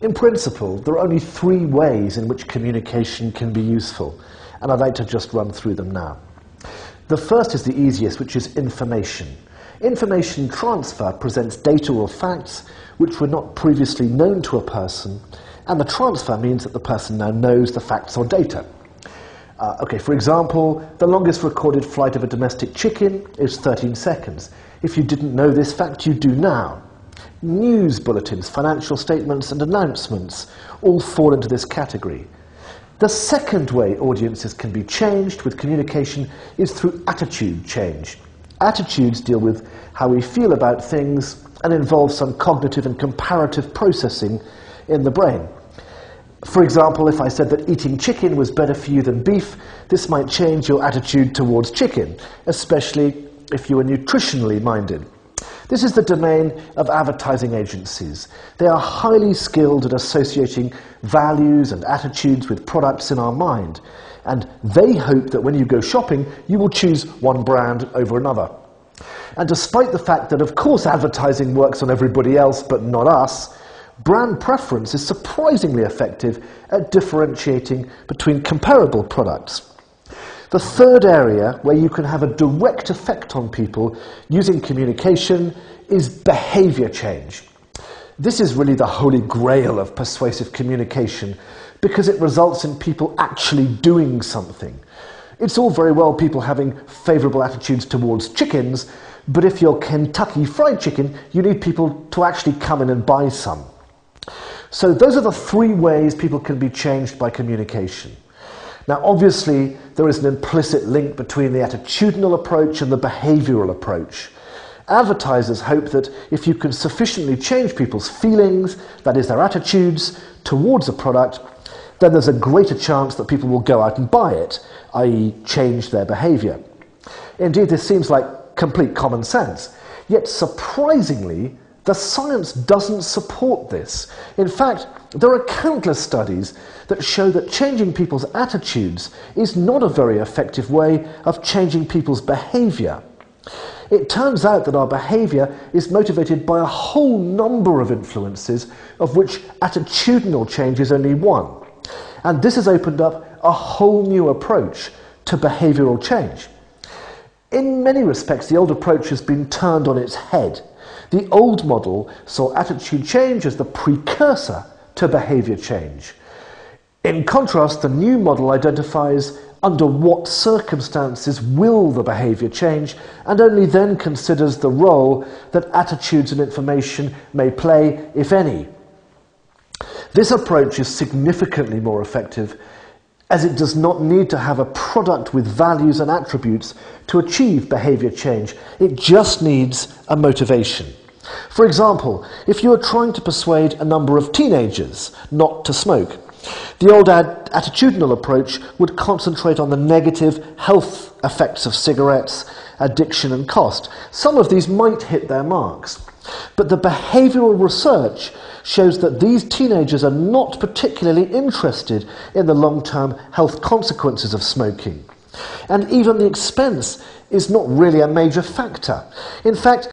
In principle, there are only 3 ways in which communication can be useful, and I'd like to just run through them now. The first is the easiest, which is information. Information transfer presents data or facts which were not previously known to a person, and the transfer means that the person now knows the facts or data. For example, the longest recorded flight of a domestic chicken is 13 seconds. If you didn't know this fact, you do now. News bulletins, financial statements and announcements all fall into this category. The second way audiences can be changed with communication is through attitude change. Attitudes deal with how we feel about things and involve some cognitive and comparative processing in the brain. For example, if I said that eating chicken was better for you than beef, this might change your attitude towards chicken, especially if you are nutritionally minded. This is the domain of advertising agencies. They are highly skilled at associating values and attitudes with products in our mind, and they hope that when you go shopping, you will choose one brand over another. And despite the fact that, of course, advertising works on everybody else but not us, brand preference is surprisingly effective at differentiating between comparable products. The third area where you can have a direct effect on people using communication is behaviour change. This is really the holy grail of persuasive communication because it results in people actually doing something. It's all very well people having favourable attitudes towards chickens, but if you're Kentucky Fried Chicken, you need people to actually come in and buy some. So those are the 3 ways people can be changed by communication. Now, obviously, there is an implicit link between the attitudinal approach and the behavioural approach. Advertisers hope that if you can sufficiently change people's feelings, that is, their attitudes, towards a product, then there's a greater chance that people will go out and buy it, i.e. change their behaviour. Indeed, this seems like complete common sense. Yet, surprisingly, the science doesn't support this. In fact, there are countless studies that show that changing people's attitudes is not a very effective way of changing people's behaviour. It turns out that our behaviour is motivated by a whole number of influences, of which attitudinal change is only one. And this has opened up a whole new approach to behavioural change. In many respects, the old approach has been turned on its head. The old model saw attitude change as the precursor to behaviour change. In contrast, the new model identifies under what circumstances will the behaviour change, and only then considers the role that attitudes and information may play, if any. This approach is significantly more effective as it does not need to have a product with values and attributes to achieve behaviour change. It just needs a motivation. For example, if you are trying to persuade a number of teenagers not to smoke, the old attitudinal approach would concentrate on the negative health effects of cigarettes, addiction and cost. Some of these might hit their marks, but the behavioural research shows that these teenagers are not particularly interested in the long-term health consequences of smoking. And even the expense is not really a major factor. In fact,